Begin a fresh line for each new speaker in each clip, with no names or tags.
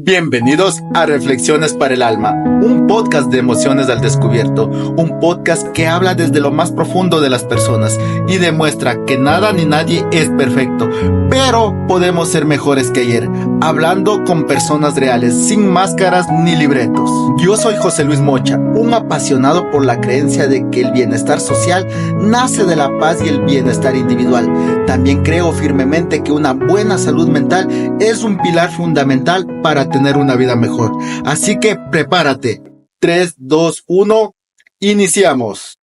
Bienvenidos a Reflexiones para el Alma, un podcast de emociones al descubierto, un podcast que habla desde lo más profundo de las personas y demuestra que nada ni nadie es perfecto, pero podemos ser mejores que ayer, hablando con personas reales, sin máscaras ni libretos. Yo soy José Luis Mocha, un apasionado por la creencia de que el bienestar social nace de la paz y el bienestar individual. También creo firmemente que una buena salud mental es un pilar fundamental para tener una vida mejor. Así que prepárate. 3, 2, 1, iniciamos.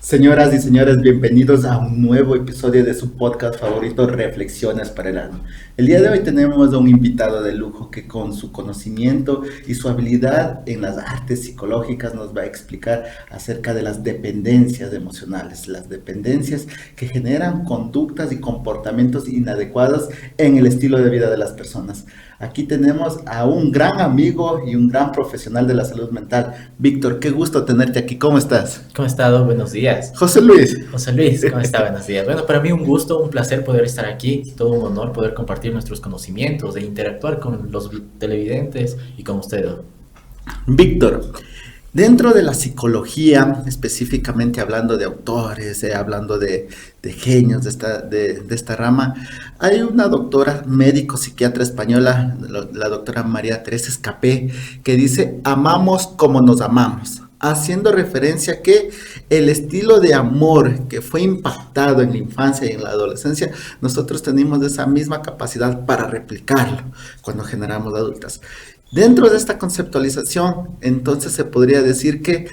Señoras y señores, bienvenidos a un nuevo episodio de su podcast favorito, Reflexiones para el Alma. El día de hoy tenemos a un invitado de lujo que con su conocimiento y su habilidad en las artes psicológicas nos va a explicar acerca de las dependencias emocionales, las dependencias que generan conductas y comportamientos inadecuados en el estilo de vida de las personas. Aquí tenemos a un gran amigo y un gran profesional de la salud mental. Víctor, qué gusto tenerte aquí. ¿Cómo estás?
¿Cómo has estado? Buenos días.
José Luis.
José Luis, ¿cómo está? Buenos días. Bueno, para mí un gusto, un placer poder estar aquí. Todo un honor poder compartir nuestros conocimientos e interactuar con los televidentes y con ustedes.
Víctor, dentro de la psicología, específicamente hablando de autores, hablando de genios de esta rama, hay una doctora médico psiquiatra española, la doctora María Teresa Escapé, que dice: amamos como nos amamos, haciendo referencia a que el estilo de amor que fue impactado en la infancia y en la adolescencia, nosotros tenemos esa misma capacidad para replicarlo cuando generamos adultas. Dentro de esta conceptualización, entonces se podría decir que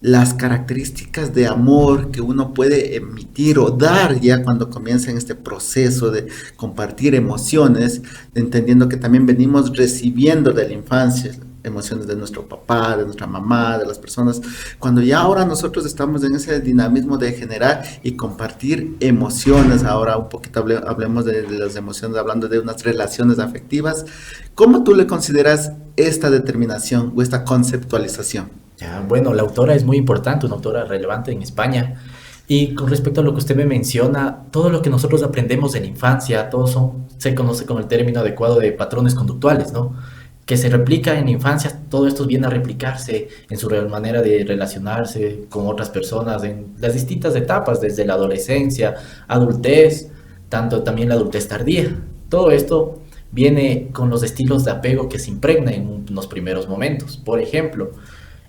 las características de amor que uno puede emitir o dar ya cuando comienza en este proceso de compartir emociones, entendiendo que también venimos recibiendo de la infancia emociones de nuestro papá, de nuestra mamá, de las personas, cuando ya ahora nosotros estamos en ese dinamismo de generar y compartir emociones. Ahora un poquito hablemos de las emociones, hablando de unas relaciones afectivas. ¿Cómo tú le consideras esta determinación o esta conceptualización?
Ya, bueno, la autora es muy importante, una autora relevante en España. Y con respecto a lo que usted me menciona, todo lo que nosotros aprendemos en la infancia, se conoce con el término adecuado de patrones conductuales, ¿no? Que se replica en la infancia. Todo esto viene a replicarse en su manera de relacionarse con otras personas en las distintas etapas, desde la adolescencia, adultez, también la adultez tardía. Todo esto viene con los estilos de apego que se impregnan en los primeros momentos. Por ejemplo,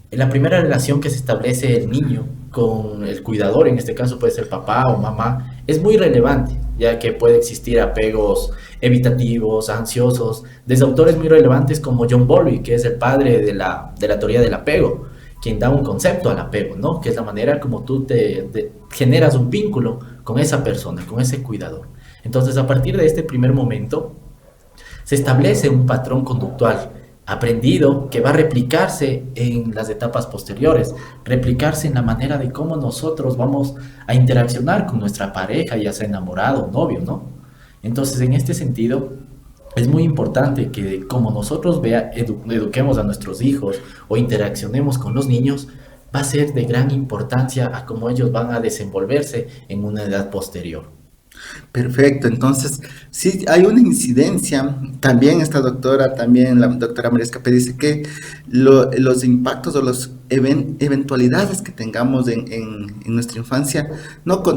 en la primera relación que se establece el niño con el cuidador, en este caso puede ser papá o mamá, es muy relevante, ya que puede existir apegos evitativos, ansiosos, desde autores muy relevantes como John Bowlby, que es el padre de la teoría del apego, quien da un concepto al apego, ¿no? Que es la manera como tú generas un vínculo con esa persona, con ese cuidador. Entonces, a partir de este primer momento, se establece un patrón conductual aprendido que va a replicarse en las etapas posteriores, replicarse en la manera de cómo nosotros vamos a interaccionar con nuestra pareja, ya sea enamorado o novio, ¿no? Entonces, en este sentido, es muy importante que como nosotros eduquemos a nuestros hijos o interaccionemos con los niños, va a ser de gran importancia a cómo ellos van a desenvolverse en una edad posterior.
Perfecto, entonces sí hay una incidencia. También esta doctora, también la doctora María Escapé dice que los impactos o las eventualidades que tengamos en nuestra infancia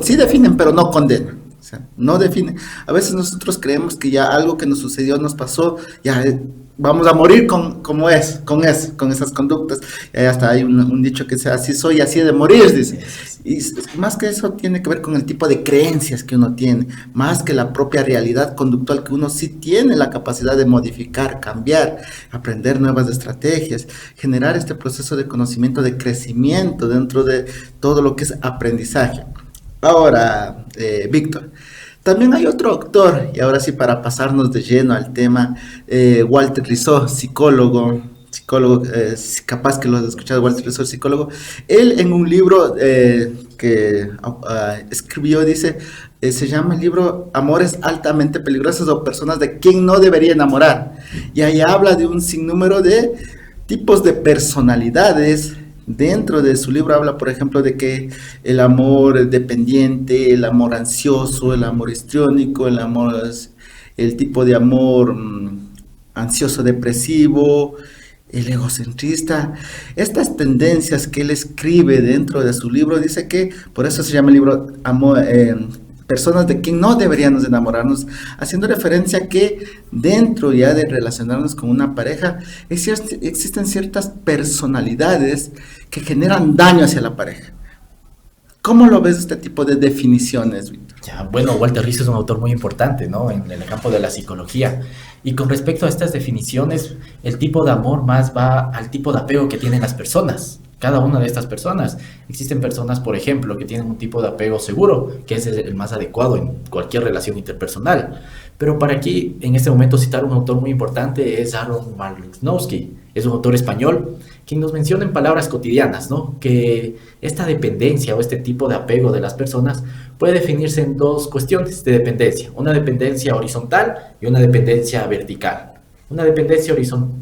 sí definen, pero no condenan. O sea, no define. A veces nosotros creemos que ya algo que nos sucedió, nos pasó, ya vamos a morir con esas conductas. Y hasta hay un dicho que dice: así soy, así he de morir, dice. Y más que eso tiene que ver con el tipo de creencias que uno tiene, más que la propia realidad conductual que uno sí tiene la capacidad de modificar, cambiar, aprender nuevas estrategias, generar este proceso de conocimiento, de crecimiento dentro de todo lo que es aprendizaje. Ahora, Víctor, también hay otro autor, y ahora sí para pasarnos de lleno al tema, Walter Rizzo, psicólogo, capaz que lo has escuchado. Walter Rizzo, psicólogo. Él en un libro que escribió, dice, se llama el libro Amores altamente peligrosos o personas de quien no debería enamorar, y ahí habla de un sinnúmero de tipos de personalidades. Dentro de su libro habla, por ejemplo, de que el amor dependiente, el amor ansioso, el amor histriónico, el tipo de amor ansioso depresivo, el egocentrista. Estas tendencias que él escribe dentro de su libro, dice que, por eso se llama el libro Personas de quien no deberíamos enamorarnos, haciendo referencia a que dentro ya de relacionarnos con una pareja, existen ciertas personalidades que generan daño hacia la pareja. ¿Cómo lo ves este tipo de definiciones, Víctor?
Ya, bueno, Walter Rizzo es un autor muy importante, ¿no? En el campo de la psicología. Y con respecto a estas definiciones, el tipo de amor más va al tipo de apego que tienen las personas. Cada una de estas personas. Existen personas, por ejemplo, que tienen un tipo de apego seguro, que es el más adecuado en cualquier relación interpersonal. Pero para aquí, en este momento, citar un autor muy importante es Aaron Malinowski. Es un autor español quien nos menciona en palabras cotidianas, ¿no? Que esta dependencia o este tipo de apego de las personas puede definirse en dos cuestiones de dependencia. Una dependencia horizontal y una dependencia vertical. Una dependencia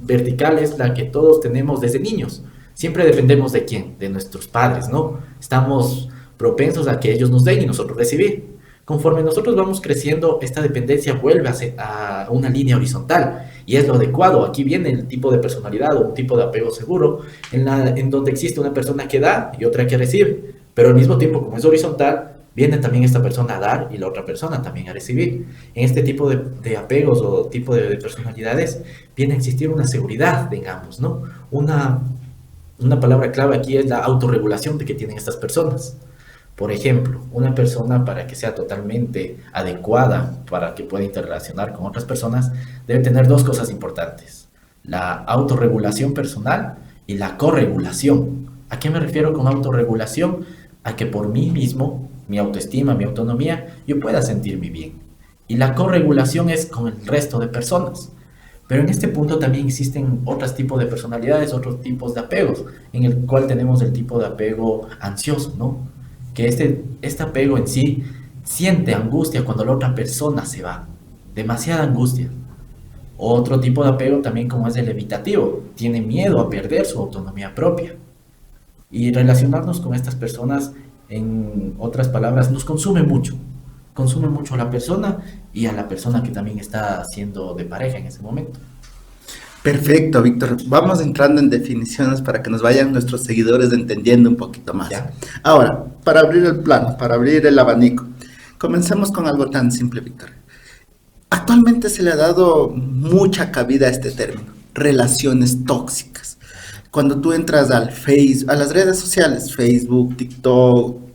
vertical es la que todos tenemos desde niños. Siempre dependemos de quién, de nuestros padres, ¿no? Estamos propensos a que ellos nos den y nosotros recibir. Conforme nosotros vamos creciendo, esta dependencia vuelve a una línea horizontal y es lo adecuado. Aquí viene el tipo de personalidad o un tipo de apego seguro en donde existe una persona que da y otra que recibe. Pero al mismo tiempo, como es horizontal, viene también esta persona a dar y la otra persona también a recibir. En este tipo de apegos o tipo de personalidades viene a existir una seguridad en ambos, ¿no? Una palabra clave aquí es la autorregulación de que tienen estas personas. Por ejemplo, una persona para que sea totalmente adecuada, para que pueda interrelacionar con otras personas, debe tener dos cosas importantes: la autorregulación personal y la corregulación. ¿A qué me refiero con autorregulación? A que por mí mismo, mi autoestima, mi autonomía, yo pueda sentirme bien. Y la corregulación es con el resto de personas. Pero en este punto también existen otros tipos de personalidades, otros tipos de apegos, en el cual tenemos el tipo de apego ansioso, ¿no? Que este apego en sí siente angustia cuando la otra persona se va, demasiada angustia. Otro tipo de apego también, como es el evitativo, tiene miedo a perder su autonomía propia. Y relacionarnos con estas personas, en otras palabras, nos consume mucho a la persona y a la persona que también está siendo de pareja en ese momento.
Perfecto, Víctor. Vamos entrando en definiciones para que nos vayan nuestros seguidores entendiendo un poquito más.
¿Ya?
Ahora, para abrir el plano, para abrir el abanico, comencemos con algo tan simple, Víctor. Actualmente se le ha dado mucha cabida a este término, relaciones tóxicas. Cuando tú entras al Facebook, a las redes sociales, Facebook, TikTok,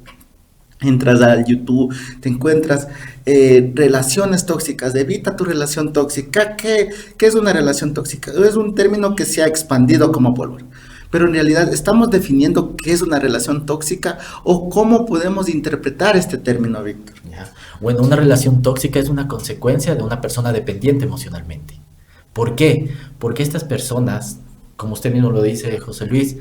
entras al YouTube, te encuentras relaciones tóxicas, evita tu relación tóxica. ¿Qué es una relación tóxica? Es un término que se ha expandido como pólvora, pero en realidad estamos definiendo qué es una relación tóxica o cómo podemos interpretar este término, Víctor.
¿Ya? Bueno, una relación tóxica es una consecuencia de una persona dependiente emocionalmente. ¿Por qué? Porque estas personas, como usted mismo lo dice, José Luis,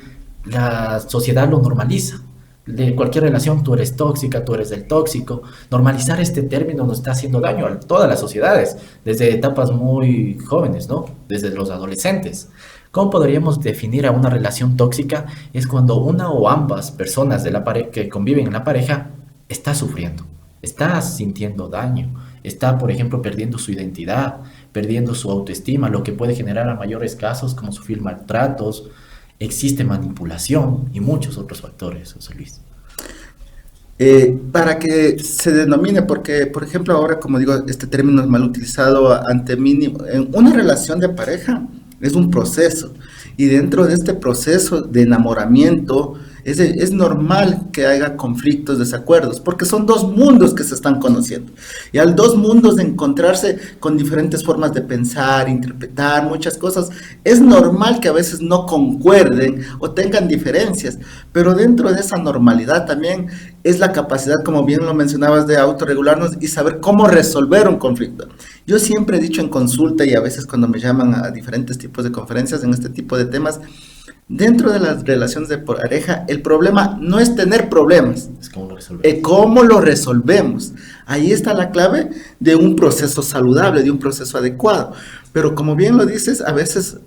la sociedad lo normaliza. De cualquier relación, tú eres tóxica, tú eres del tóxico. Normalizar este término nos está haciendo daño a todas las sociedades, desde etapas muy jóvenes, ¿no? Desde los adolescentes. ¿Cómo podríamos definir a una relación tóxica? Es cuando una o ambas personas de la que conviven en la pareja está sufriendo, está sintiendo daño, está, por ejemplo, perdiendo su identidad, perdiendo su autoestima, lo que puede generar a mayores casos como sufrir maltratos. Existe manipulación y muchos otros factores, José Luis.
Para que se denomine, porque, por ejemplo, ahora, como digo, este término es mal utilizado ante mí, en una relación de pareja es un proceso, y dentro de este proceso de enamoramiento es normal que haya conflictos, desacuerdos, porque son dos mundos que se están conociendo, y al dos mundos de encontrarse con diferentes formas de pensar, interpretar muchas cosas, es normal que a veces no concuerden o tengan diferencias, pero dentro de esa normalidad también es la capacidad, como bien lo mencionabas, de autorregularnos y saber cómo resolver un conflicto. Yo siempre he dicho en consulta y a veces cuando me llaman a diferentes tipos de conferencias en este tipo de temas, dentro de las relaciones de pareja, el problema no es tener problemas,
Es cómo lo resolvemos.
cómo lo resolvemos. Ahí está la clave de un proceso saludable, de un proceso adecuado. Pero como bien lo dices, a veces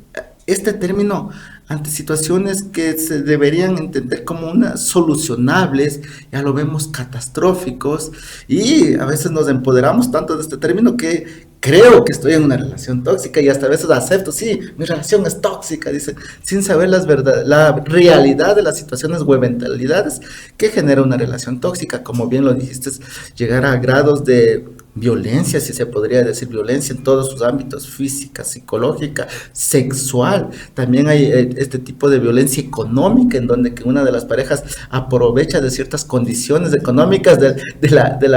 este término, ante situaciones que se deberían entender como unas solucionables, ya lo vemos catastróficos, y a veces nos empoderamos tanto de este término que creo que estoy en una relación tóxica y hasta a veces acepto, sí, mi relación es tóxica, dice, sin saber la realidad de las situaciones o eventualidades que genera una relación tóxica. Como bien lo dijiste, llegar a grados de violencia, si se podría decir, violencia en todos sus ámbitos, física, psicológica, sexual. También hay este tipo de violencia económica, en donde que una de las parejas aprovecha de ciertas condiciones económicas de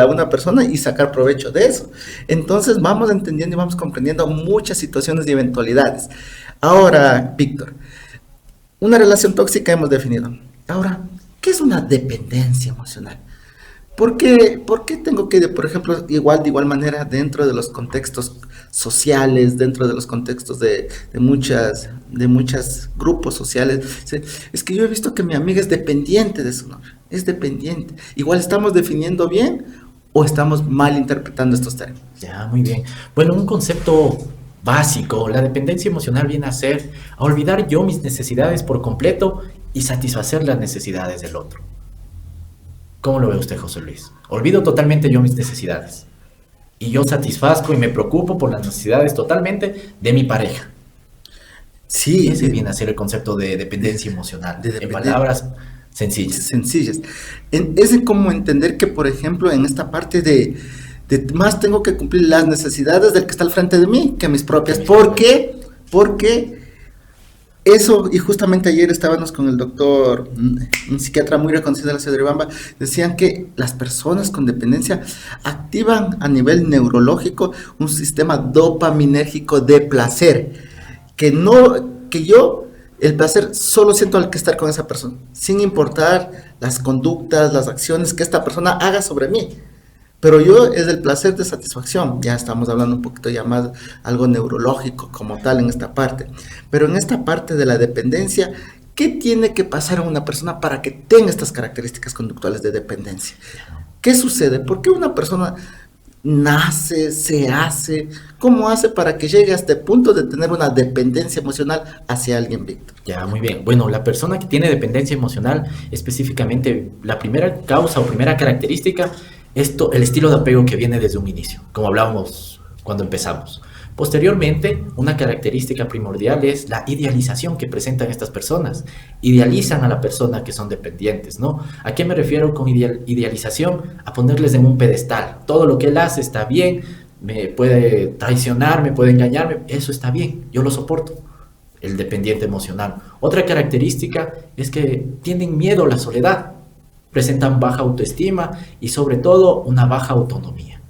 una persona y sacar provecho de eso. Entonces vamos entendiendo y vamos comprendiendo muchas situaciones y eventualidades. Ahora, Víctor, una relación tóxica hemos definido. Ahora, ¿qué es una dependencia emocional? Por qué tengo que, por ejemplo, de igual manera, dentro de los contextos sociales, dentro de los contextos de muchos grupos sociales, es que yo he visto que mi amiga es dependiente de su novio, es dependiente. Igual estamos definiendo bien o estamos mal interpretando estos términos.
Ya, muy bien. Bueno, un concepto básico, la dependencia emocional viene a olvidar yo mis necesidades por completo y satisfacer las necesidades del otro. ¿Cómo lo ve usted, José Luis? Olvido totalmente yo mis necesidades y yo satisfazco y me preocupo por las necesidades totalmente de mi pareja.
Sí,
Ese viene a ser el concepto de dependencia emocional, en palabras sencillas.
Sencillas. Es de como entender que, por ejemplo, en esta parte de más tengo que cumplir las necesidades del que está al frente de mí que mis propias. ¿Por qué? Porque eso, y justamente ayer estábamos con el doctor, un psiquiatra muy reconocido de la ciudad de Riobamba, decían que las personas con dependencia activan a nivel neurológico un sistema dopaminérgico de placer, el placer solo siento al que estar con esa persona, sin importar las conductas, las acciones que esta persona haga sobre mí. Pero yo es el placer de satisfacción, ya estamos hablando un poquito ya más algo neurológico como tal en esta parte. Pero en esta parte de la dependencia, ¿qué tiene que pasar a una persona para que tenga estas características conductuales de dependencia? ¿Qué sucede? ¿Por qué una persona nace, se hace? ¿Cómo hace para que llegue a este punto de tener una dependencia emocional hacia alguien, Víctor?
Ya, muy bien. Bueno, la persona que tiene dependencia emocional, específicamente la primera causa o primera característica, el estilo de apego que viene desde un inicio, como hablábamos cuando empezamos. Posteriormente, una característica primordial es la idealización que presentan estas personas. Idealizan a la persona que son dependientes, ¿no? ¿A qué me refiero con idealización? A ponerles en un pedestal. Todo lo que él hace está bien, me puede traicionar, me puede engañarme, eso está bien, yo lo soporto. El dependiente emocional. Otra característica es que tienen miedo a la soledad. Presentan baja autoestima y sobre todo una baja autonomía.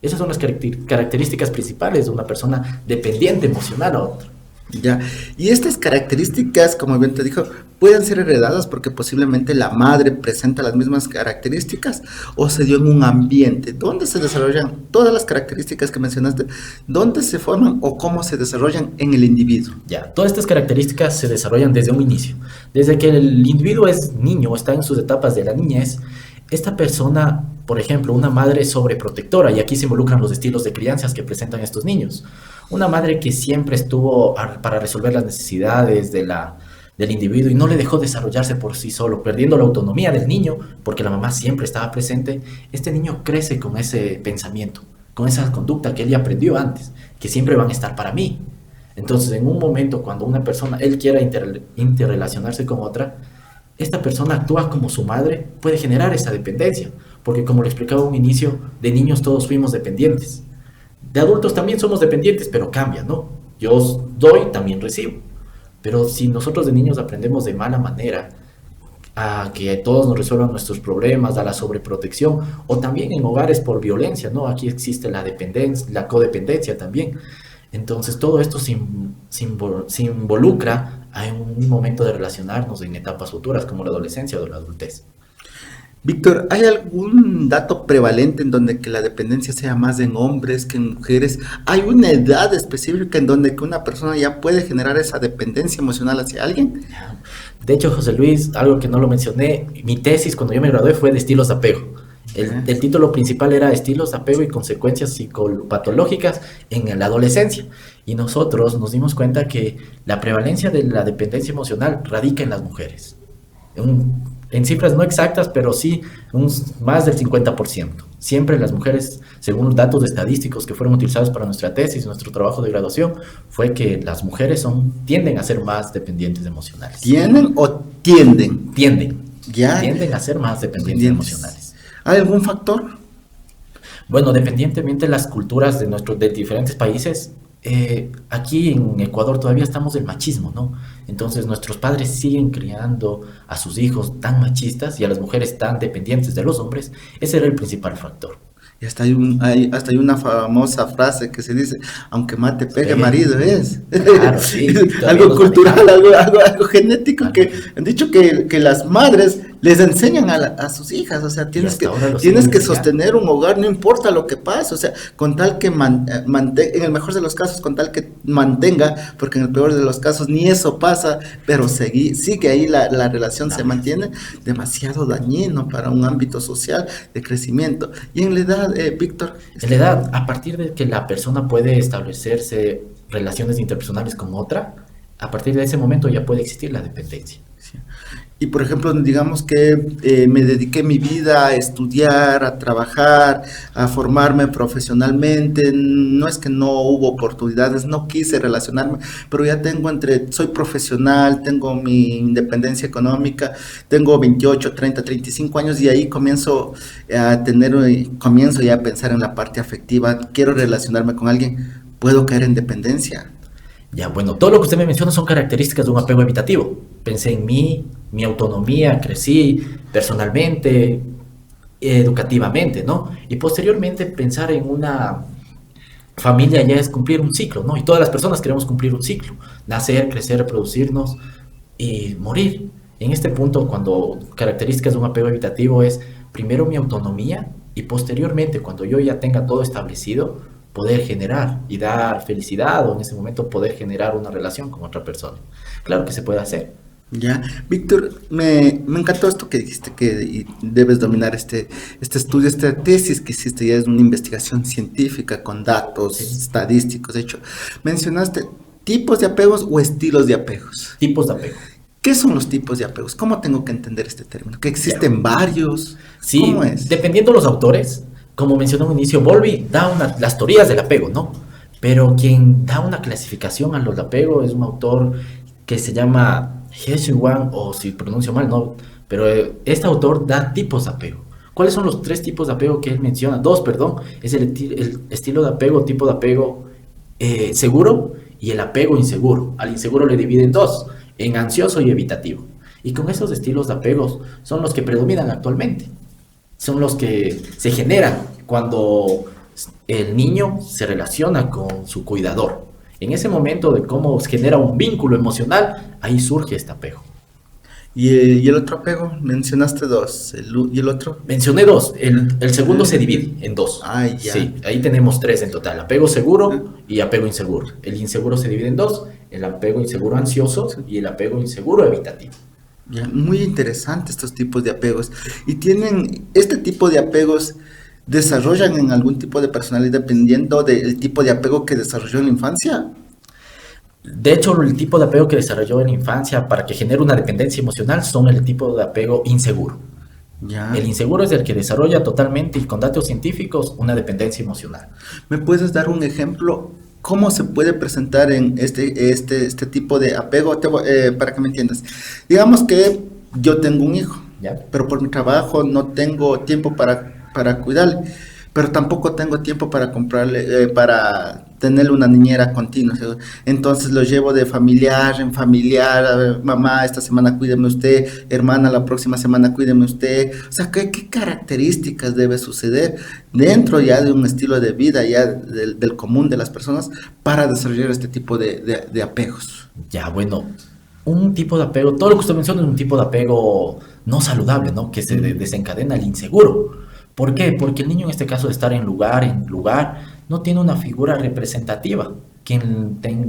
Esas son las características principales de una persona dependiente emocional a otra.
Ya, y estas características, como bien te dijo, pueden ser heredadas porque posiblemente la madre presenta las mismas características o se dio en un ambiente. ¿Dónde se desarrollan todas las características que mencionaste? ¿Dónde se forman o cómo se desarrollan en el individuo?
Ya, todas estas características se desarrollan desde un inicio. Desde que el individuo es niño, está en sus etapas de la niñez, esta persona, por ejemplo, una madre sobreprotectora, y aquí se involucran los estilos de crianzas que presentan estos niños. Una madre que siempre estuvo para resolver las necesidades del individuo y no le dejó desarrollarse por sí solo, perdiendo la autonomía del niño, porque la mamá siempre estaba presente. Este niño crece con ese pensamiento, con esa conducta que él ya aprendió antes, que siempre van a estar para mí. Entonces, en un momento cuando una persona, él quiera interrelacionarse con otra, esta persona actúa como su madre, puede generar esa dependencia, porque como le explicaba en un inicio, de niños todos fuimos dependientes. De adultos también somos dependientes, pero cambia, ¿no? Yo doy, también recibo. Pero si nosotros de niños aprendemos de mala manera a que todos nos resuelvan nuestros problemas, a la sobreprotección, o también en hogares por violencia, ¿no? Aquí existe la dependencia, la codependencia también. Entonces todo esto se involucra en un momento de relacionarnos en etapas futuras como la adolescencia o la adultez.
Víctor, ¿hay algún dato prevalente en donde que la dependencia sea más en hombres que en mujeres? ¿Hay una edad específica en donde que una persona ya puede generar esa dependencia emocional hacia alguien?
De hecho, José Luis, algo que no lo mencioné, mi tesis cuando yo me gradué fue de estilos de apego. El título principal era estilos de apego y consecuencias psicopatológicas en la adolescencia. Y nosotros nos dimos cuenta que la prevalencia de la dependencia emocional radica en las mujeres. En cifras no exactas, pero sí más del 50%. Siempre las mujeres, según los datos estadísticos que fueron utilizados para nuestra tesis, nuestro trabajo de graduación, fue que las mujeres tienden a ser más dependientes emocionales.
¿Tienen o tienden?
Tienden.
Ya.
Tienden a ser más dependientes emocionales.
¿Hay algún factor?
Bueno, dependientemente de las culturas de diferentes países, aquí en Ecuador todavía estamos del machismo, ¿no? Entonces nuestros padres siguen criando a sus hijos tan machistas y a las mujeres tan dependientes de los hombres. Ese era el principal factor.
Y hasta hay una famosa frase que se dice, aunque mate, pegue,
Sí.
marido es.
Claro, sí, todavía
Algo
nos
cultural,
manejamos.
algo genético, que han dicho que las madres les enseñan a sus hijas, o sea, tienes
hasta ahora lo
tienes
siguen
que
enseñando.
sostener un hogar, no importa lo que pase, o sea, con tal que en el mejor de los casos, con tal que mantenga, porque en el peor de los casos ni eso pasa, pero sigue ahí la relación se mantiene, demasiado dañino para un ámbito social de crecimiento. Y en la edad, Víctor,
En la edad, a partir de que la persona puede establecerse relaciones interpersonales con otra, a partir de ese momento ya puede existir la dependencia.
sí. Y por ejemplo, digamos que me dediqué mi vida a estudiar, a trabajar, a formarme profesionalmente. No es que no hubo oportunidades, no quise relacionarme, pero ya soy profesional, tengo mi independencia económica, tengo 28, 30, 35 años y ahí comienzo ya a pensar en la parte afectiva. Quiero relacionarme con alguien, puedo caer en dependencia.
Ya, bueno, todo lo que usted me menciona son características de un apego evitativo. Pensé en mí, mi autonomía, crecí personalmente, educativamente, ¿no? Y posteriormente pensar en una familia ya es cumplir un ciclo, ¿no? Y todas las personas queremos cumplir un ciclo, nacer, crecer, reproducirnos y morir. En este punto, cuando características de un apego evitativo es primero mi autonomía y posteriormente, cuando yo ya tenga todo establecido, poder generar y dar felicidad o en ese momento poder generar una relación con otra persona. Claro que se puede hacer.
Ya, Víctor, me encantó esto que dijiste que debes dominar este estudio, esta tesis que hiciste, ya es una investigación científica con datos
Sí.
estadísticos. De hecho, mencionaste tipos de apegos o estilos de apegos.
Tipos de apego.
¿Qué son los tipos de apegos? ¿Cómo tengo que entender este término? ¿Que existen varios?
Sí,
¿Cómo es?
dependiendo de los autores, como mencionó al inicio, Bowlby da las teorías del apego, ¿no? Pero quien da una clasificación a los apegos es un autor que se llama Wang, o si pronuncio mal, no, pero este autor da tipos de apego. ¿Cuáles son los 3 tipos de apego que él menciona? 2, perdón, es el estilo de apego, tipo de apego seguro y el apego inseguro. Al inseguro le divide en 2, en ansioso y evitativo. Y con esos estilos de apegos son los que predominan actualmente. Son los que se generan cuando el niño se relaciona con su cuidador. En ese momento de cómo se genera un vínculo emocional, ahí surge este apego.
¿Y el otro apego? Mencionaste 2. ¿Y el otro?
Mencioné 2, el segundo se divide en 2.
Ah, ya.
Sí, ahí tenemos 3 en total, apego seguro y apego inseguro. El inseguro se divide en 2, el apego inseguro ansioso y el apego inseguro evitativo.
Ya, muy interesante estos tipos de apegos. ¿Y este tipo de apegos desarrollan en algún tipo de personalidad dependiendo del tipo de apego que desarrolló en la infancia?
De hecho, el tipo de apego que desarrolló en la infancia para que genere una dependencia emocional son el tipo de apego inseguro.
Ya.
El inseguro es el que desarrolla totalmente y con datos científicos una dependencia emocional.
¿Me puedes dar un ejemplo? ¿Cómo se puede presentar en este tipo de apego? Para que me entiendas. Digamos que yo tengo un hijo,
¿Ya?
pero por mi trabajo no tengo tiempo para cuidarle, pero tampoco tengo tiempo para comprarle, para tenerle una niñera continua. ¿Sí? Entonces lo llevo de familiar en familiar. A ver, mamá, esta semana cuídeme usted, hermana, la próxima semana cuídeme usted. O sea, ¿qué características debe suceder dentro ya de un estilo de vida ya del común de las personas para desarrollar este tipo de apegos?
Ya, bueno, un tipo de apego, todo lo que usted menciona es un tipo de apego no saludable, ¿no? Que se desencadena el inseguro. ¿Por qué? Porque el niño en este caso de estar en lugar, no tiene una figura representativa.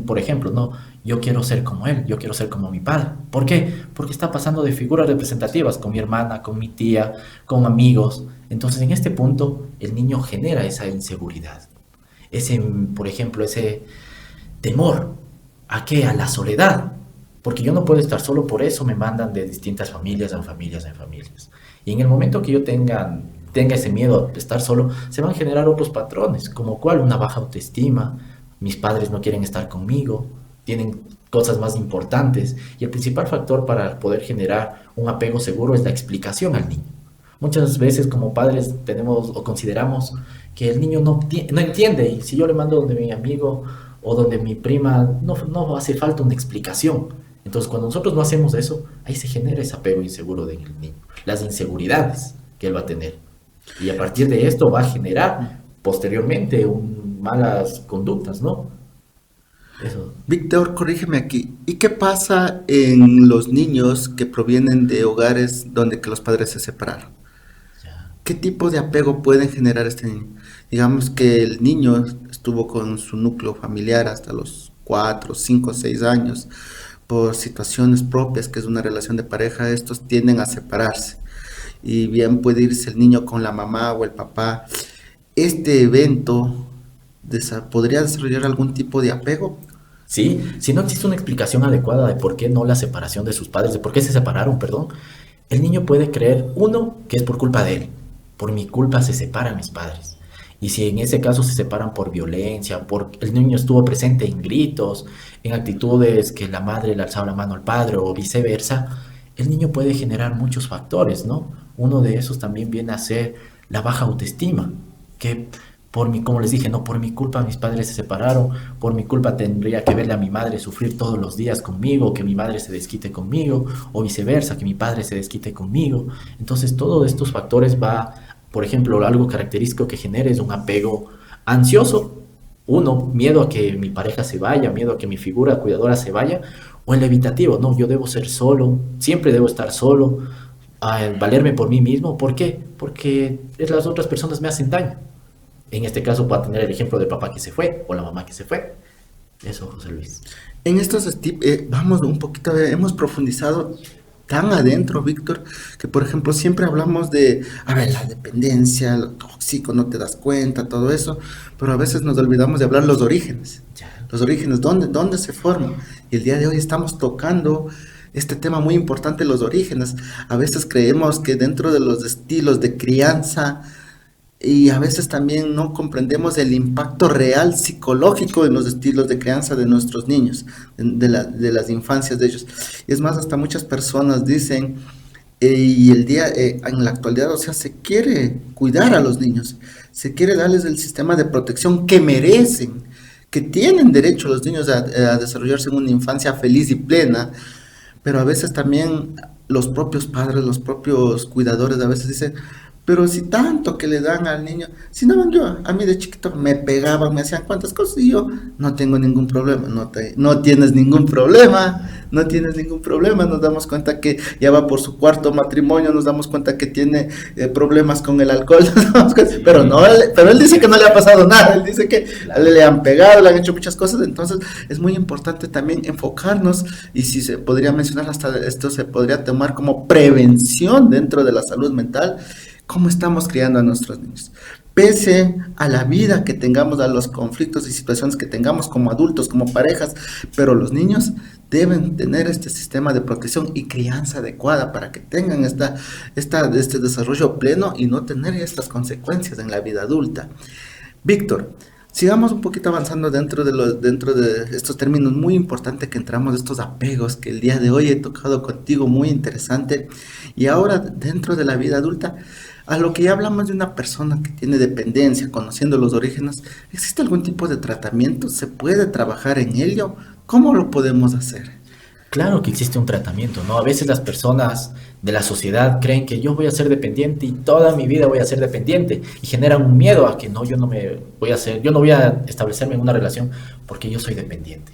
Por ejemplo, no, yo quiero ser como él, yo quiero ser como mi padre. ¿Por qué? Porque está pasando de figuras representativas con mi hermana, con mi tía, con amigos. Entonces, en este punto, el niño genera esa inseguridad. Por ejemplo, ese temor. ¿A qué? A la soledad. Porque yo no puedo estar solo, por eso me mandan de distintas familias en familias en familias. Y en el momento que yo tenga ese miedo de estar solo, se van a generar otros patrones, como cuál, una baja autoestima, mis padres no quieren estar conmigo, tienen cosas más importantes. Y el principal factor para poder generar un apego seguro es la explicación al niño. Muchas veces como padres tenemos o consideramos que el niño no entiende, y si yo le mando donde mi amigo o donde mi prima, no hace falta una explicación. Entonces cuando nosotros no hacemos eso, ahí se genera ese apego inseguro del niño, las inseguridades que él va a tener. Y a partir de esto va a generar posteriormente malas conductas, ¿no? Eso.
Víctor, corrígeme aquí. ¿Y qué pasa en los niños que provienen de hogares donde que los padres se separaron?
Ya.
¿Qué tipo de apego pueden generar este niño? Digamos que el niño estuvo con su núcleo familiar hasta los 4, 5, 6 años. Por situaciones propias, que es una relación de pareja, estos tienden a separarse. Y bien puede irse el niño con la mamá o el papá. Este evento podría desarrollar algún tipo de apego.
Sí, si no existe una explicación adecuada de por qué no la separación de sus padres, de por qué se separaron, perdón, el niño puede creer, uno, que es por culpa de él. Por mi culpa se separan mis padres. Y si en ese caso se separan por violencia, por el niño estuvo presente en gritos, en actitudes que la madre le alzaba la mano al padre o viceversa, el niño puede generar muchos factores, ¿no? Uno de esos también viene a ser la baja autoestima, que como les dije, no, por mi culpa mis padres se separaron, por mi culpa tendría que verle a mi madre sufrir todos los días conmigo, que mi madre se desquite conmigo, o viceversa, que mi padre se desquite conmigo. Entonces, todos estos factores por ejemplo, algo característico que genera es un apego ansioso. Uno, miedo a que mi pareja se vaya, miedo a que mi figura cuidadora se vaya, o el evitativo, no, yo debo ser solo, siempre debo estar solo, valerme por mí mismo. ¿Por qué? Porque las otras personas me hacen daño. En este caso va a tener el ejemplo del papá que se fue o la mamá que se fue. Eso, José Luis.
En estos vamos un poquito, hemos profundizado tan adentro, Víctor, que por ejemplo siempre hablamos de, a ver, la dependencia, lo tóxico, no te das cuenta, todo eso, pero a veces nos olvidamos de hablar los orígenes.
Ya.
Los orígenes, ¿dónde se forman? Y el día de hoy estamos tocando este tema muy importante, los orígenes. A veces creemos que dentro de los estilos de crianza, y a veces también no comprendemos el impacto real psicológico en los estilos de crianza de nuestros niños, de las infancias de ellos. Y es más, hasta muchas personas dicen, en la actualidad, o sea, se quiere cuidar a los niños, se quiere darles el sistema de protección que merecen, que tienen derecho los niños a desarrollarse en una infancia feliz y plena, pero a veces también los propios padres, los propios cuidadores a veces dicen, pero si tanto que le dan al niño, si no, a mí de chiquito me pegaban, me hacían cuantas cosas y yo no tengo ningún problema, no tienes ningún problema, no tienes ningún problema. Nos damos cuenta que ya va por su cuarto matrimonio, nos damos cuenta que tiene problemas con el alcohol, pero él dice que no le ha pasado nada, él dice que le han pegado, le han hecho muchas cosas. Entonces es muy importante también enfocarnos, y si se podría mencionar, hasta esto se podría tomar como prevención dentro de la salud mental, cómo estamos criando a nuestros niños. Pese a la vida que tengamos, a los conflictos y situaciones que tengamos como adultos, como parejas, pero los niños deben tener este sistema de protección y crianza adecuada para que tengan este desarrollo pleno y no tener estas consecuencias en la vida adulta. Víctor, sigamos un poquito avanzando dentro de estos términos muy importantes que entramos, estos apegos que el día de hoy he tocado contigo, muy interesante. Y ahora, dentro de la vida adulta, a lo que ya hablamos de una persona que tiene dependencia, conociendo los orígenes, ¿existe algún tipo de tratamiento? ¿Se puede trabajar en ello? ¿Cómo lo podemos hacer?
Claro que existe un tratamiento, ¿no? A veces las personas de la sociedad creen que yo voy a ser dependiente y toda mi vida voy a ser dependiente, y generan un miedo a que no, yo no voy a establecerme en una relación porque yo soy dependiente.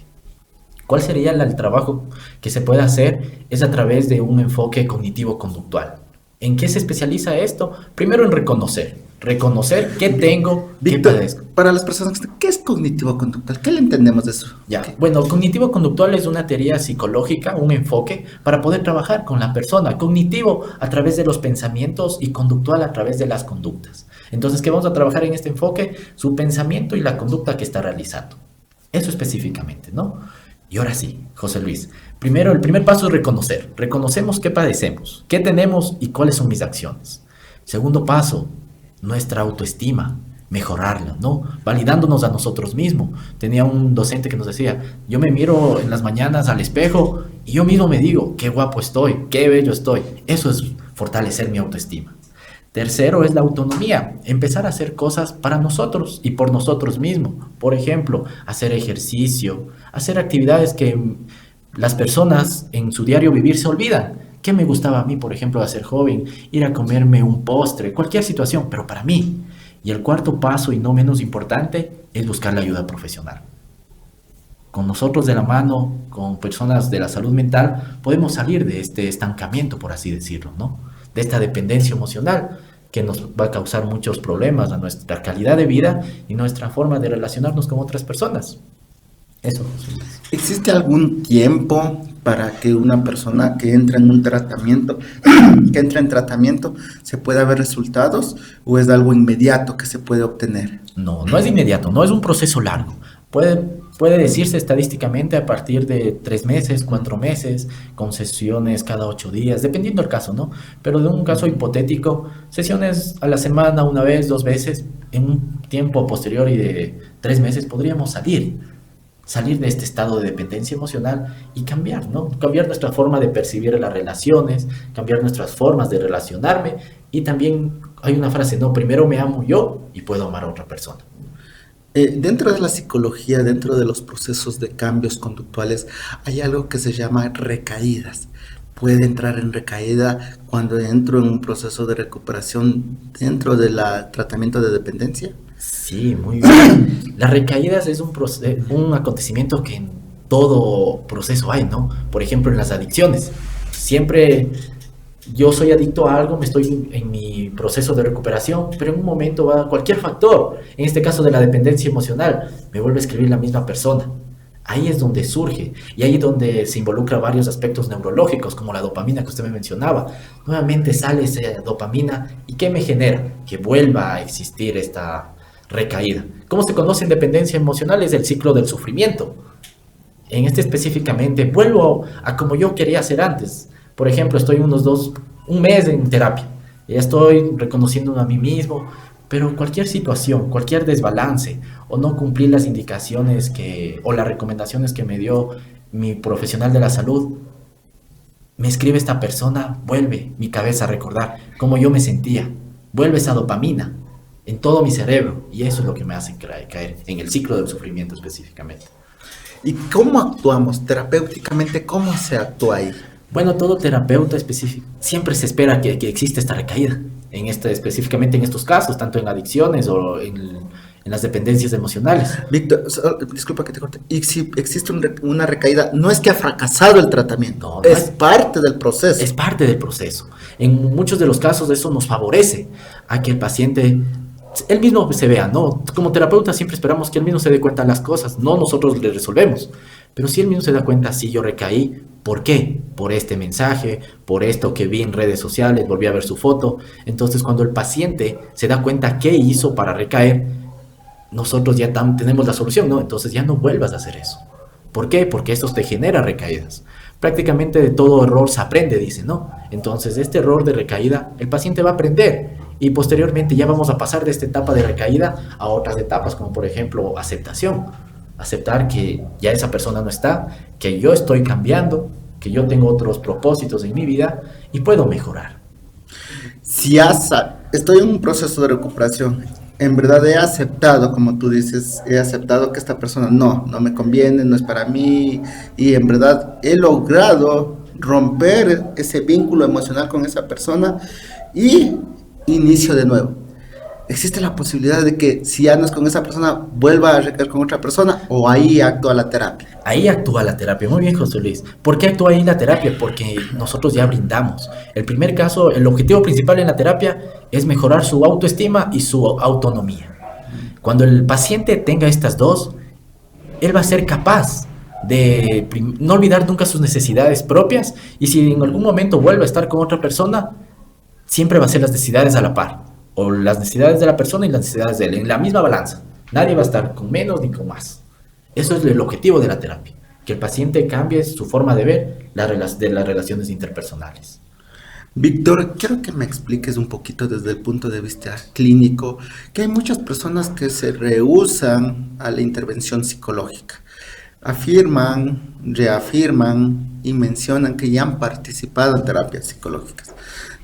¿Cuál sería el trabajo que se puede hacer? Es a través de un enfoque cognitivo-conductual. ¿En qué se especializa esto? Primero en reconocer qué tengo,
Víctor,
qué padezco.
para las personas, ¿qué es cognitivo-conductual? ¿Qué le entendemos de eso?
Ya,
¿Qué?
bueno, cognitivo-conductual es una teoría psicológica, un enfoque para poder trabajar con la persona. Cognitivo a través de los pensamientos y conductual a través de las conductas. Entonces, ¿qué vamos a trabajar en este enfoque? Su pensamiento y la conducta que está realizando. Eso específicamente, ¿no? Y ahora sí, José Luis. Primero, el primer paso es reconocer. Reconocemos qué padecemos, qué tenemos y cuáles son mis acciones. Segundo paso, nuestra autoestima, mejorarla, ¿no? Validándonos a nosotros mismos. Tenía un docente que nos decía, yo me miro en las mañanas al espejo y yo mismo me digo, qué guapo estoy, qué bello estoy. Eso es fortalecer mi autoestima. Tercero es la autonomía, empezar a hacer cosas para nosotros y por nosotros mismos. Por ejemplo, hacer ejercicio, hacer actividades que las personas en su diario vivir se olvidan. ¿Qué me gustaba a mí, por ejemplo, de ser joven? Ir a comerme un postre, cualquier situación, pero para mí. Y el cuarto paso, y no menos importante, es buscar la ayuda profesional. Con nosotros de la mano, con personas de la salud mental, podemos salir de este estancamiento, por así decirlo, ¿no? De esta dependencia emocional que nos va a causar muchos problemas a nuestra calidad de vida y nuestra forma de relacionarnos con otras personas. Eso.
¿Existe algún tiempo para que una persona que entra en un tratamiento, que entra en tratamiento, se pueda ver resultados o es algo inmediato que se puede obtener?
No, no es inmediato, no es un proceso largo. Puede decirse estadísticamente a partir de 3 meses, 4 meses, con sesiones cada 8 días, dependiendo del caso, ¿no? Pero de un caso hipotético, sesiones a la semana, 1 vez, 2 veces, en un tiempo posterior y de 3 meses podríamos salir de este estado de dependencia emocional y cambiar, ¿no? Cambiar nuestra forma de percibir las relaciones, cambiar nuestras formas de relacionarme y también hay una frase, ¿no? Primero me amo yo y puedo amar a otra persona.
Dentro de la psicología, dentro de los procesos de cambios conductuales, hay algo que se llama recaídas. Puede entrar en recaída cuando entro en un proceso de recuperación dentro del tratamiento de dependencia.
Sí, muy bien. Las recaídas es un acontecimiento que en todo proceso hay, ¿no? Por ejemplo, en las adicciones. Siempre yo soy adicto a algo, me estoy en mi proceso de recuperación, pero en un momento va cualquier factor, en este caso de la dependencia emocional, me vuelve a escribir la misma persona. Ahí es donde surge y ahí es donde se involucra varios aspectos neurológicos, como la dopamina que usted me mencionaba. Nuevamente sale esa dopamina y ¿qué me genera? Que vuelva a existir esta recaída. ¿Cómo se conoce en dependencia emocional? Es el ciclo del sufrimiento. En este específicamente, vuelvo a como yo quería hacer antes. Por ejemplo, estoy un mes en terapia. Ya estoy reconociéndome a mí mismo, pero cualquier situación, cualquier desbalance o no cumplir las indicaciones o las recomendaciones que me dio mi profesional de la salud, me escribe esta persona, vuelve mi cabeza a recordar cómo yo me sentía, vuelve esa dopamina en todo mi cerebro y eso es lo que me hace caer en el ciclo del sufrimiento específicamente.
¿Y cómo actuamos terapéuticamente? ¿Cómo se actúa ahí?
Bueno, todo terapeuta específico siempre se espera que exista esta recaída, específicamente en estos casos, tanto en adicciones o en las dependencias emocionales.
Víctor, disculpa que te corte. Y si existe una recaída, no es que ha fracasado el tratamiento,
No,
es parte del proceso.
Es parte del proceso. En muchos de los casos eso nos favorece a que el paciente él mismo se vea, ¿no? Como terapeuta siempre esperamos que él mismo se dé cuenta de las cosas, no nosotros le resolvemos. Pero si él mismo se da cuenta, sí, yo recaí, ¿por qué? Por este mensaje, por esto que vi en redes sociales, volví a ver su foto. Entonces, cuando el paciente se da cuenta qué hizo para recaer, nosotros ya tenemos la solución, ¿no? Entonces ya no vuelvas a hacer eso. ¿Por qué? Porque esto te genera recaídas. Prácticamente de todo error se aprende, dice, ¿no? Entonces, este error de recaída, el paciente va a aprender y posteriormente ya vamos a pasar de esta etapa de recaída a otras etapas, como por ejemplo aceptación. Aceptar que ya esa persona no está, que yo estoy cambiando, que yo tengo otros propósitos en mi vida y puedo mejorar.
Si estoy en un proceso de recuperación, en verdad he aceptado, como tú dices, he aceptado que esta persona no me conviene, no es para mí, y en verdad he logrado romper ese vínculo emocional con esa persona y inicio de nuevo. ¿Existe la posibilidad de que si ya no es con esa persona, vuelva a recaer con otra persona o ahí actúa la terapia?
Ahí actúa la terapia. Muy bien, José Luis. ¿Por qué actúa ahí la terapia? Porque nosotros ya brindamos. El primer caso, el objetivo principal en la terapia es mejorar su autoestima y su autonomía. Cuando el paciente tenga estas dos, él va a ser capaz de no olvidar nunca sus necesidades propias y si en algún momento vuelve a estar con otra persona, siempre va a ser las necesidades a la par. O las necesidades de la persona y las necesidades de él, en la misma balanza. Nadie va a estar con menos ni con más. Eso es el objetivo de la terapia. que el paciente cambie su forma de ver de las relaciones interpersonales.
Víctor, quiero que me expliques un poquito desde el punto de vista clínico, que hay muchas personas que se rehúsan a la intervención psicológica. Afirman, reafirman y mencionan que ya han participado en terapias psicológicas.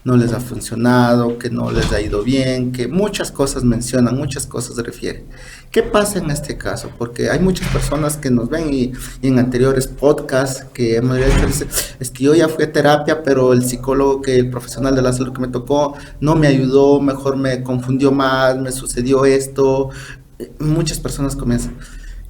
No les ha funcionado, que no les ha ido bien, que muchas cosas mencionan, muchas cosas refieren. ¿Qué pasa en este caso? Porque hay muchas personas que nos ven y en anteriores podcasts que hemos hecho, dicen, es que yo ya fui a terapia, pero el psicólogo, el profesional de la salud que me tocó, no me ayudó, mejor me confundió más, me sucedió esto. Muchas personas comienzan.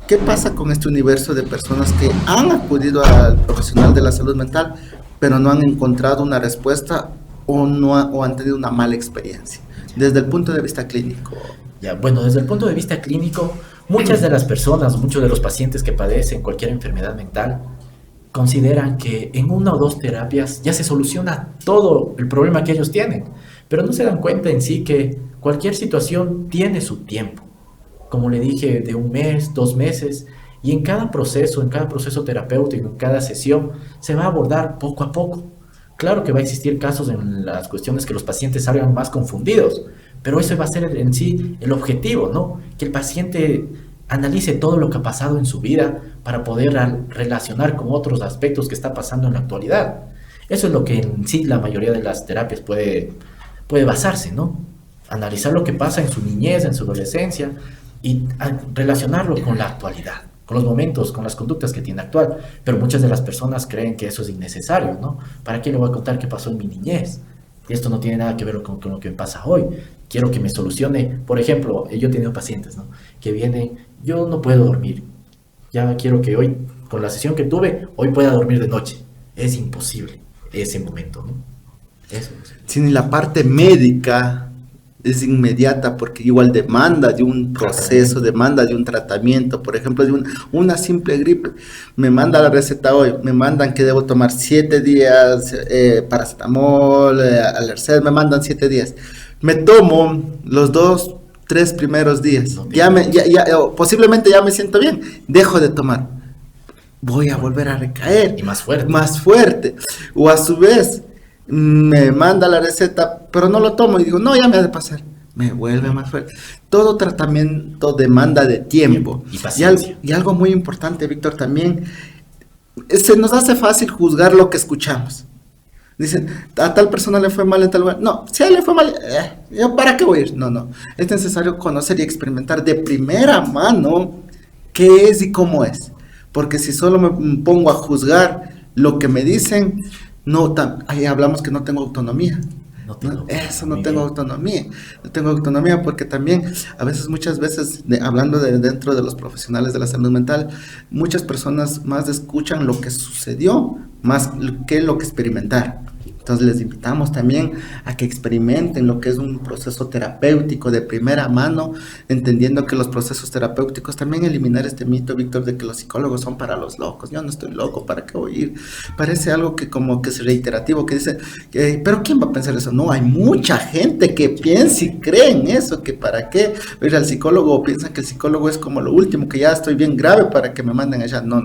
¿Qué pasa con este universo de personas que han acudido al profesional de la salud mental, pero no han encontrado una respuesta o han tenido una mala experiencia desde el punto de vista clínico?
Ya, bueno, desde el punto de vista clínico, muchas de las personas, muchos de los pacientes que padecen cualquier enfermedad mental consideran que en una o dos terapias ya se soluciona todo el problema que ellos tienen, pero no se dan cuenta en sí que cualquier situación tiene su tiempo. Como le dije, de 1 mes, 2 meses, y en cada proceso terapéutico, en cada sesión, se va a abordar poco a poco. Claro que va a existir casos en las cuestiones que los pacientes salgan más confundidos, pero eso va a ser en sí el objetivo, ¿no? Que el paciente analice todo lo que ha pasado en su vida para poder relacionar con otros aspectos que está pasando en la actualidad. Eso es lo que en sí la mayoría de las terapias puede basarse, ¿no? Analizar lo que pasa en su niñez, en su adolescencia y relacionarlo con la actualidad, con los momentos, con las conductas que tiene actual. Pero muchas de las personas creen que eso es innecesario, ¿no? ¿Para qué le voy a contar qué pasó en mi niñez? Esto no tiene nada que ver con lo que me pasa hoy. Quiero que me solucione. Por ejemplo, yo he tenido pacientes, ¿no?, que vienen, yo no puedo dormir. Ya quiero que hoy, con la sesión que tuve, hoy pueda dormir de noche. Es imposible ese momento, ¿no? Eso.
Si ni la parte médica es inmediata, porque igual demanda de un proceso, demanda de un tratamiento. Por ejemplo, de una simple gripe, me manda la receta hoy, me mandan que debo tomar 7 días paracetamol, Alercet, me mandan 7 días. Me tomo los 2, 3 primeros días, posiblemente ya me siento bien, dejo de tomar, voy a volver a recaer.
Y más fuerte.
Más fuerte. O a su vez, me manda la receta, pero no lo tomo y digo, no, ya me ha de pasar. Me vuelve más fuerte. Todo tratamiento demanda de tiempo.
Y paciencia.
Y algo muy importante, Víctor, también, se nos hace fácil juzgar lo que escuchamos. Dicen, a tal persona le fue mal en tal lugar. No, si a él le fue mal, ¿yo para qué voy a ir? No. Es necesario conocer y experimentar de primera mano qué es y cómo es. Porque si solo me pongo a juzgar lo que me dicen, ahí hablamos que no tengo autonomía. No tengo autonomía. No tengo autonomía porque también, muchas veces, hablando dentro de los profesionales de la salud mental, muchas personas más escuchan lo que sucedió más que lo que experimentaron. Entonces les invitamos también a que experimenten lo que es un proceso terapéutico de primera mano, entendiendo que los procesos terapéuticos, también eliminar este mito, Víctor, de que los psicólogos son para los locos. Yo no estoy loco, ¿para qué voy a ir? Parece algo que como que es reiterativo, que dice, pero ¿quién va a pensar eso? No, hay mucha gente que piensa y cree en eso, que para qué ir al psicólogo, o piensan que el psicólogo es como lo último, que ya estoy bien grave para que me manden allá. No.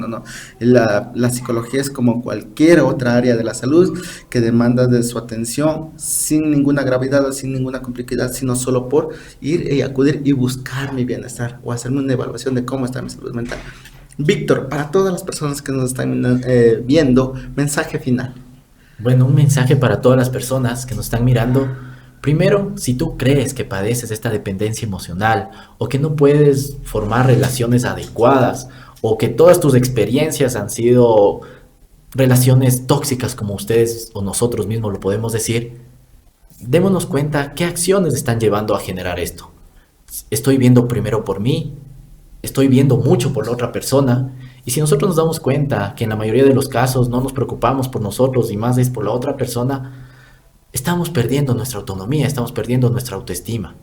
La psicología es como cualquier otra área de la salud que demanda de su atención sin ninguna gravedad o sin ninguna complejidad, sino solo por ir y acudir y buscar mi bienestar o hacerme una evaluación de cómo está mi salud mental. Víctor, para todas las personas que nos están viendo, mensaje final.
Bueno, un mensaje para todas las personas que nos están mirando. Primero, si tú crees que padeces esta dependencia emocional o que no puedes formar relaciones adecuadas o que todas tus experiencias han sido relaciones tóxicas, como ustedes o nosotros mismos lo podemos decir, démonos cuenta qué acciones están llevando a generar esto. Estoy viendo primero por mí, estoy viendo mucho por la otra persona, y si nosotros nos damos cuenta que en la mayoría de los casos no nos preocupamos por nosotros y más es por la otra persona, estamos perdiendo nuestra autonomía, estamos perdiendo nuestra autoestima.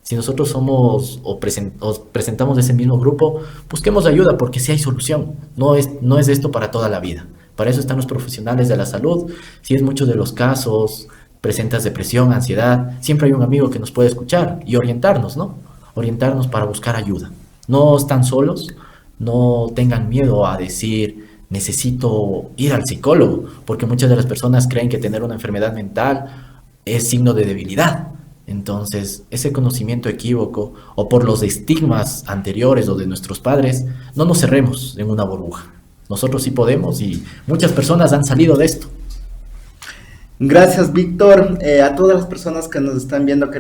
Si nosotros somos o presentamos ese mismo grupo, busquemos ayuda, porque sí hay solución. No es esto para toda la vida. Para eso están los profesionales de la salud. Si es muchos de los casos, presentas depresión, ansiedad, siempre hay un amigo que nos puede escuchar y orientarnos, ¿no? Orientarnos para buscar ayuda. No están solos, no tengan miedo a decir, necesito ir al psicólogo, porque muchas de las personas creen que tener una enfermedad mental es signo de debilidad. Entonces, ese conocimiento equívoco o por los estigmas anteriores o de nuestros padres, no nos cerremos en una burbuja. Nosotros sí podemos y muchas personas han salido de esto.
Gracias, Víctor. A todas las personas que nos están viendo,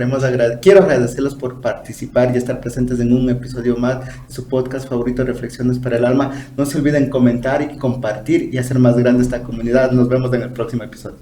quiero agradecerlos por participar y estar presentes en un episodio más de su podcast favorito, Reflexiones para el Alma. No se olviden comentar y compartir y hacer más grande esta comunidad. Nos vemos en el próximo episodio.